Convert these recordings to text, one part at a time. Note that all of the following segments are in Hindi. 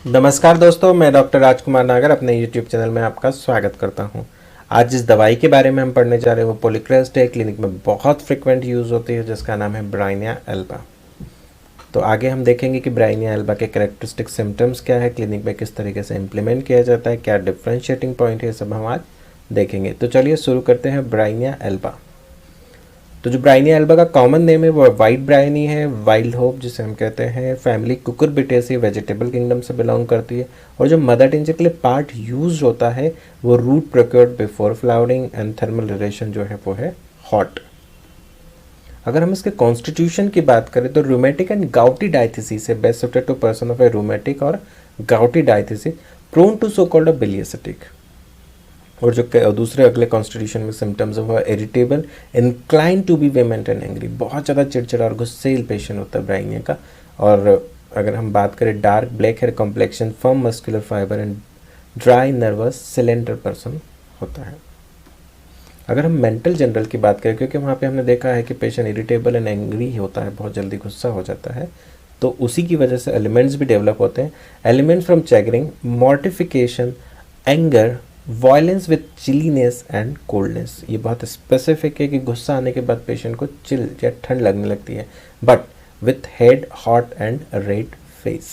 नमस्कार दोस्तों, मैं डॉक्टर राजकुमार नागर अपने यूट्यूब चैनल में आपका स्वागत करता हूं। आज जिस दवाई के बारे में हम पढ़ने जा रहे हैं वो पोलिक्रेस्ट है। क्लिनिक में बहुत फ्रिक्वेंट यूज़ होती है जिसका नाम है ब्राइनिया एल्बा। तो आगे हम देखेंगे कि ब्राइनिया एल्बा के कैरेक्टरिस्टिक सिम्टम्स क्या है, क्लिनिक में किस तरीके से इम्प्लीमेंट किया जाता है, क्या डिफ्रेंशिएटिंग पॉइंट है, सब हम आज देखेंगे। तो चलिए शुरू करते हैं ब्राइनिया एल्बा। तो जो ब्राइनिया एल्बा का कॉमन नेम है वो वाइट ब्राइनी है, वाइल्ड होप जिसे हम कहते हैं। फैमिली कुकुरबिटेसी वेजिटेबल किंगडम से बिलोंग करती है। और जो मदर टिंचर के लिए पार्ट यूज होता है वो root procured before flowering and thermal relation जो है वो है हॉट। अगर हम इसके कॉन्स्टिट्यूशन की बात करें तो रूमेटिक एंड गाउटी डायथिसिस है, best suited to person of a rheumatic और gouty diathesis, prone to so called a bilious attack. और जो दूसरे अगले कॉन्स्टिट्यूशन में सिम्टम्स है वो irritable, inclined to be vehement and angry, बहुत ज़्यादा चिड़चिड़ा और गुस्सेल पेशेंट होता है ब्राइनिया का। और अगर हम बात करें dark black hair complexion, firm muscular fibre and dry nervous slender person होता है। अगर हम मेंटल जनरल की बात करें, क्योंकि वहाँ पे हमने देखा है कि पेशेंट इरिटेबल एंड एंग्री होता है, बहुत जल्दी गुस्सा हो जाता है, तो उसी की वजह से एलिमेंट्स भी डेवलप होते हैं। Ailments from chagrin, mortification, anger, violence with chilliness and coldness. ये बहुत स्पेसिफिक है कि गुस्सा आने के बाद पेशेंट को चिल या ठंड लगने लगती है, but with head hot and red face.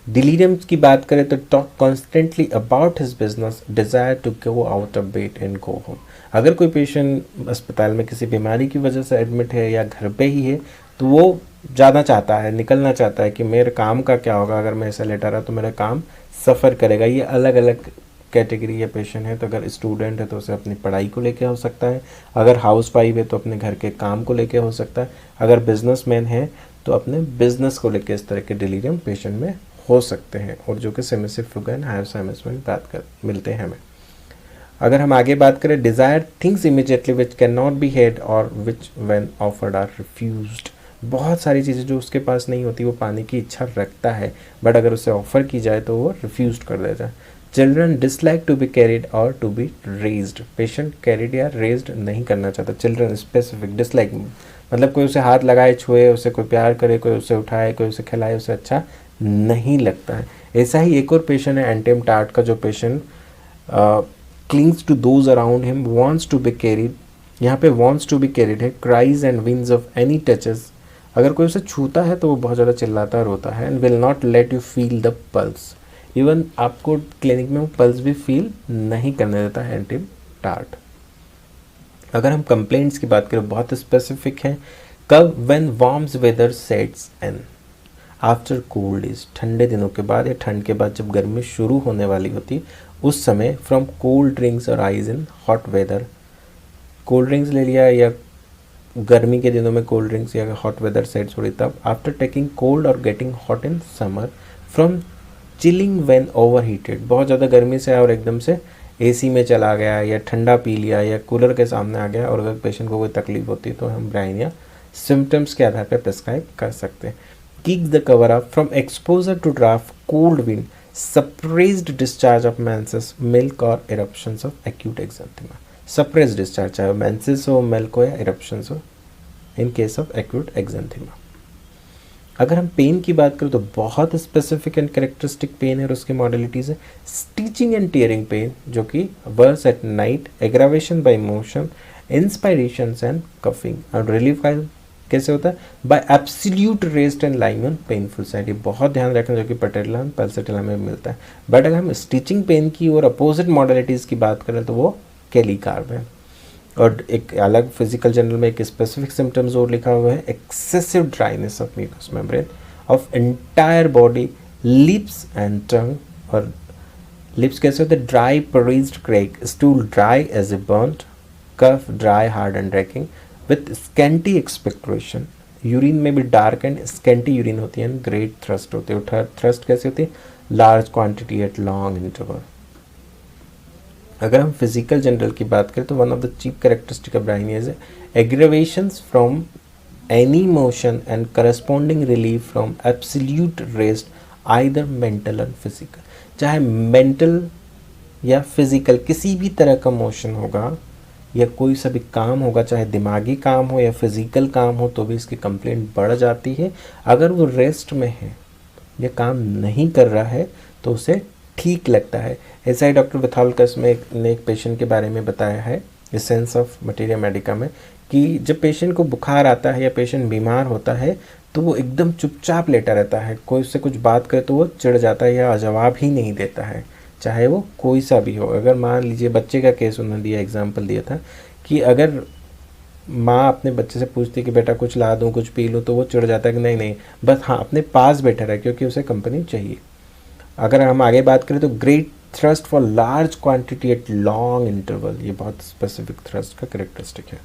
Deliriums की बात करें तो talk constantly about his business, desire to go out of bed and go home. अगर कोई पेशेंट अस्पताल में किसी बीमारी की वजह से एडमिट है या घर पे ही है तो वो जाना चाहता है, निकलना चाहता है कि मेरे काम का क्या होगा, अगर मैं ऐसा लेटा रहा तो मेरा काम सफ़र करेगा। ये अलग अलग कैटेगरी या पेशेंट है। तो अगर स्टूडेंट है तो उसे अपनी पढ़ाई को लेके हो सकता है, अगर हाउस वाइफ है तो अपने घर के काम को लेके हो सकता है, अगर बिजनेसमैन है तो अपने बिजनेस को लेके इस तरह के डिलीरियम पेशेंट में हो सकते हैं, और जो कि सेमिसिव फुगा एंड हाइपोसाइमस में बात कर मिलते हैं हमें। अगर हम आगे बात करें, desire things immediately which can not be had और which when offered are refused. बहुत सारी चीज़ें जो उसके पास नहीं होती वो पाने की इच्छा रखता है, बट अगर उसे ऑफर की जाए तो वो रिफ्यूज कर देता है। Children dislike to be carried और to be raised. Patient carried या रेज्ड नहीं करना चाहता। चिल्ड्रन स्पेसिफिक डिसलाइक मतलब कोई उसे हाथ लगाए, छुए, उसे कोई प्यार करे, कोई उसे उठाए, कोई उसे खिलाए, उसे अच्छा नहीं लगता है। ऐसा ही एक और पेशेंट है एंटिम टार्ट का, जो patient clings to those around him, wants to be carried. यहाँ पे वांट्स टू बी कैरिड है, cries and whines of any touches. अगर कोई उसे छूता है तो वो बहुत ज़्यादा चिल्लाता रोता है। And will not let you feel the pulse. Even आपको क्लिनिक में वो पल्स भी फील नहीं करने देता है एंटिम टार्ट। अगर हम कंप्लेंट्स की बात करें, बहुत स्पेसिफिक हैं। कब? When warms weather sets in, after cold days, ठंडे दिनों के बाद या ठंड के बाद जब गर्मी शुरू होने वाली होती है उस समय। फ्रॉम कोल्ड ड्रिंक्स और ices in hot weather, cold drinks ले लिया या गर्मी के दिनों में कोल्ड ड्रिंक्स या हॉट वेदर सेट्स हो रही तब। आफ्टर टेकिंग कोल्ड और getting hot in summer. From chilling when over heated, बहुत ज़्यादा गर्मी से और एकदम से एसी में चला गया या ठंडा पी लिया या कूलर के सामने आ गया, और अगर पेशेंट को कोई तकलीफ होती है तो हम ब्राइनिया सिम्टम्स के आधार पर प्रिस्क्राइब कर सकते हैं। Kick the cover up, from exposure to draft, cold wind, suppressed discharge of menses, milk और eruptions of acute exanthema. Suppressed discharge चाहे मेंसेस हो, मिल्क हो या इरप्शंस हो, in case of acute exanthema. अगर हम पेन की बात करें तो बहुत स्पेसिफिक एंड कैरेक्टरिस्टिक पेन है और उसकी मॉडलिटीज़ है। स्टिचिंग एंड टीयरिंग पेन, जो कि worse at night, aggravation by motion, inspirations and coughing. और रिलीफ कैसे होता है? By absolute rest and lying on painful side. ये बहुत ध्यान रखना, जो कि पटेला पल्सेटिला में मिलता है। बट अगर हम स्टिचिंग पेन की और अपोजिट मॉडलिटीज़ की बात करें तो वो कैलिकार्ब है। और एक अलग फिजिकल जर्नल में एक स्पेसिफिक सिम्टम्स और लिखा हुआ है, excessive dryness of mucous membrane of entire body, lips and tongue. और लिप्स कैसे होते हैं? Dry parched crack, stool dry as a burnt, cough dry hard and racking with scanty expectoration. Urine में भी डार्क एंड स्कैंटी यूरिन होती है, ग्रेट थ्रस्ट होती है। थ्रस्ट कैसे होती है? Large quantity at long interval. अगर हम फिजिकल जनरल की बात करें तो one of the chief characteristic of Bryonia is aggravations from any motion and corresponding relief from absolute rest, either mental और फिजिकल। चाहे मेंटल या फिजिकल किसी भी तरह का मोशन होगा या कोई सा भी काम होगा, चाहे दिमागी काम हो या फिजिकल काम हो, तो भी इसकी कंप्लेंट बढ़ जाती है। अगर वो रेस्ट में है ये काम नहीं कर रहा है तो उसे ठीक लगता है। ऐसा ही डॉक्टर विथालकस ने एक पेशेंट के बारे में बताया है एसेंस ऑफ मटेरिया मेडिका में कि जब पेशेंट को बुखार आता है या पेशेंट बीमार होता है तो वो एकदम चुपचाप लेटा रहता है। कोई उससे कुछ बात करे तो वो चिढ़ जाता है या जवाब ही नहीं देता है, चाहे वो कोई सा भी हो। अगर मान लीजिए बच्चे का केस उन्होंने दिया, एग्जाम्पल दिया था कि अगर माँ अपने बच्चे से पूछती कि बेटा कुछ ला दूँ, कुछ पी लूँ, तो वो चिढ़ जाता है कि नहीं नहीं बस हाँ अपने पास बैठा रहे, क्योंकि उसे कंपनी चाहिए। अगर हम आगे बात करें तो great thirst for large quantity at long interval, ये बहुत स्पेसिफिक थ्रस्ट का करेक्टरिस्टिक है।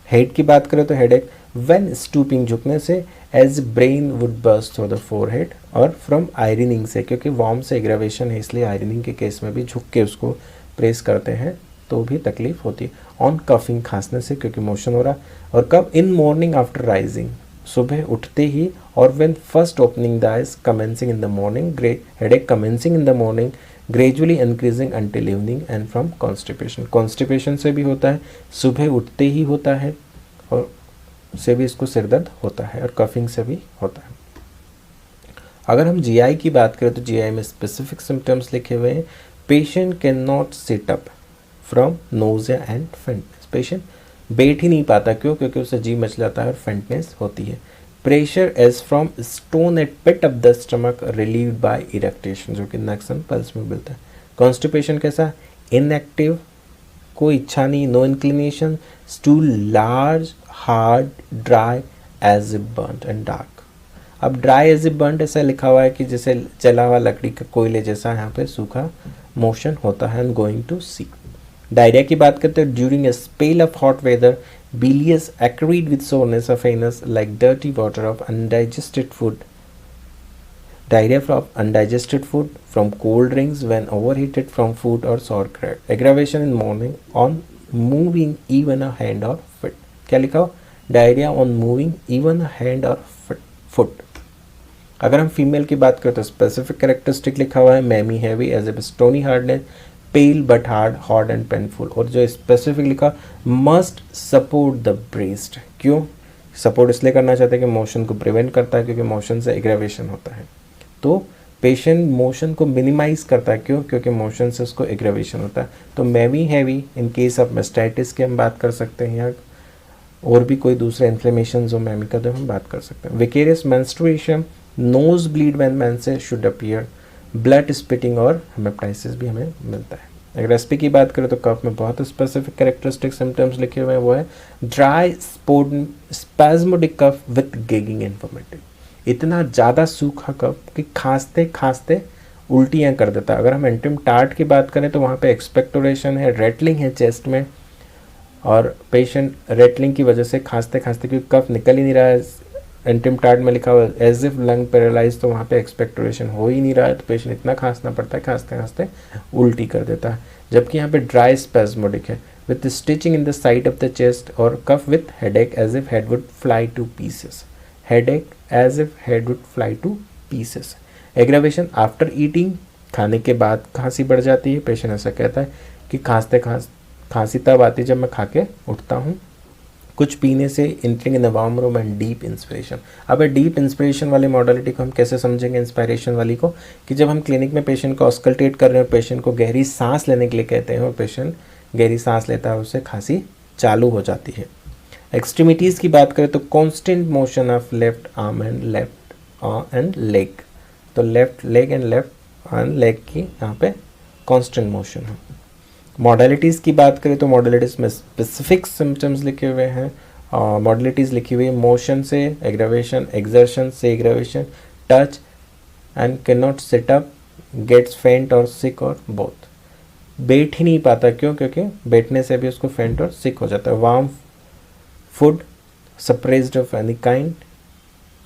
हेड की बात करें तो हेडेक व्हेन स्टूपिंग, झुकने से, as brain would burst through the forehead, और फ्रॉम आयरनिंग से, क्योंकि वार्म से एग्रावेशन है इसलिए आयरनिंग के केस में भी झुक के उसको प्रेस करते हैं तो भी तकलीफ होती है। ऑन कफिंग, खांसने से क्योंकि मोशन हो रहा। और कब, इन मॉर्निंग आफ्टर राइजिंग, सुबह उठते ही, और when first opening the eyes, commencing in the morning, headache commencing in the morning, gradually increasing until evening, and from constipation, constipation से भी होता है, सुबह उठते ही होता है और से भी इसको सिरदर्द होता है, और कफिंग से भी होता है। अगर हम जीआई की बात करें तो जीआई में स्पेसिफिक सिम्टम्स लिखे हुए हैं। Patient can not sit up from nausea and faintness, patient बैठ ही नहीं पाता, क्यों? क्योंकि उसे जी मच जाता है और फेंटनेस होती है। Pressure as from stone at pit of the stomach relieved by eructation, जो कि नेक्स्ट एंड पल्स में मिलता है। कॉन्स्टिपेशन कैसा? इनएक्टिव, कोई इच्छा नहीं, no inclination, stool large, hard, dry, as if burned and dark. अब ड्राई एज इफ बर्न्ड ऐसा लिखा हुआ है कि जैसे जला हुआ लकड़ी का कोयले जैसा यहाँ पे सूखा मोशन होता है, and going to see. Diarrhoea की बात करते हैं, during a spell of hot weather, bilious acrid with soreness of anus like dirty water of undigested food, diarrhea from undigested food, from cold drinks when overheated, from food or sauerkraut, aggravation in morning, on moving even a hand or foot। क्या लिखा हो? Diarrhoea on moving even a hand और फुट। अगर हम फीमेल की बात करें तो स्पेसिफिक कैरेक्टरिस्टिक लिखा हुआ है, mammae heavy as a stony hardness, pale but hard, hot and painful. और जो स्पेसिफिक लिखा, मस्ट सपोर्ट द ब्रेस्ट, क्यों सपोर्ट इसलिए करना चाहते हैं कि मोशन को प्रिवेंट करता है, क्योंकि मोशन से एग्रेवेशन होता है। तो पेशेंट मोशन को मिनिमाइज करता है, क्यों? क्योंकि मोशन से उसको एग्रेवेशन होता है। तो mammae heavy in case of mastitis की हम बात कर सकते हैं, या और भी कोई दूसरा इन्फ्लेमेशन हो मैमी का तो हम बात कर सकते हैं। Vicarious menstruation, nose bleed when menses should appear, blood spitting और हेमेप्टाइसिस भी हमें मिलता है। अगर एसपी की बात करें तो कफ में बहुत स्पेसिफिक कैरेक्टरिस्टिक सिम्टम्स लिखे हुए हैं, वो है dry spasmodic cough with gagging informative, इतना ज़्यादा सूखा कफ कि खांसते खांसते उल्टियाँ कर देता है। अगर हम एंटिम टार्ट की बात करें तो वहाँ पे एक्सपेक्टोरेशन है, रेटलिंग है चेस्ट में, और पेशेंट रेटलिंग की वजह से खांसते खांसते, क्योंकि कफ निकल ही नहीं रहा है, एंटिम टार्ट में लिखा हुआ है एज इफ लंग पैरालाइज, तो वहाँ पे एक्सपेक्टोरेशन हो ही नहीं रहा है, तो पेशेंट इतना खांसना पड़ता है, खांसते खांसते उल्टी कर देता है। जबकि यहाँ पे ड्राई स्पैस्मोडिक है with stitching in the side of the chest, और cough with headache as if head would fly to pieces, headache as if head would fly to pieces. Aggravation after eating, खाने के बाद खांसी बढ़ जाती है, पेशेंट ऐसा कहता है कि खांसी तब आती है जब मैं खा के उठता हूँ। कुछ पीने से, entering in the warm room and deep inspiration. अब डीप इंस्पिरेशन वाली मॉडलिटी को हम कैसे समझेंगे, इंस्पायरेशन वाली को, कि जब हम क्लिनिक में पेशेंट को ऑस्कल्टेट कर रहे हैं, पेशेंट को गहरी सांस लेने के लिए कहते हैं और पेशेंट गहरी सांस लेता है, उससे खांसी चालू हो जाती है। एक्सट्रीमिटीज़ की बात करें तो constant motion of left arm and leg, तो left leg and left arm leg की यहाँ पे कॉन्स्टेंट मोशन है। मॉडलिटीज़ की बात करें तो मॉडलिटीज़ में स्पेसिफिक सिम्टम्स लिखे हुए हैं, मॉडलिटीज़ लिखी हुई है, मोशन से एग्रावेशन, एक्सर्शन से aggravation, touch and cannot sit up, gets faint और सिक और बोथ। बैठ ही नहीं पाता, क्यों? क्योंकि बैठने से भी उसको फेंट और सिक हो जाता है। Warm food, suppressed of any kind,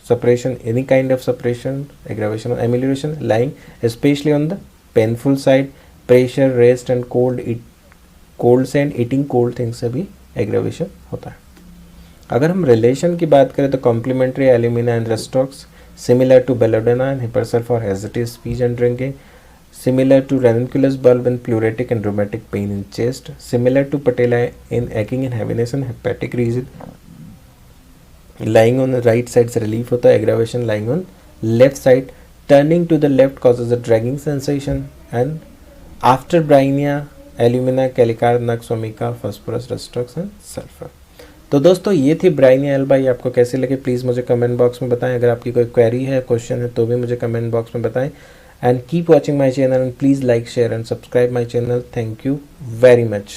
separation, any kind of separation, aggravation or amelioration, lying especially on the painful side, pressure, rest and cold से and eating cold things से भी aggravation होता है। अगर हम रिलेशन की बात करें तो complementary alumina and restocks, similar to belladonna and हिपरसल for hesitative speech and drinking, similar to ranunculus bulb in pleuritic and rheumatic pain in chest, similar to patella in aching and heaviness and hepatic region, lying on the right side से relief होता है, aggravation lying on left side, turning to the left causes a dragging sensation, and after Bryannia, alumina, Calcar, Nux vomica, phosphorus, Rustox and sulfur। तो दोस्तों ये थी ब्राइनिया एल्बा। ये आपको कैसे लगे प्लीज़ मुझे कमेंट बॉक्स में बताएं। अगर आपकी कोई क्वेरी है, क्वेश्चन है तो भी मुझे कमेंट बॉक्स में बताएं। And keep watching my channel and please like, share and subscribe my channel. Thank you very much.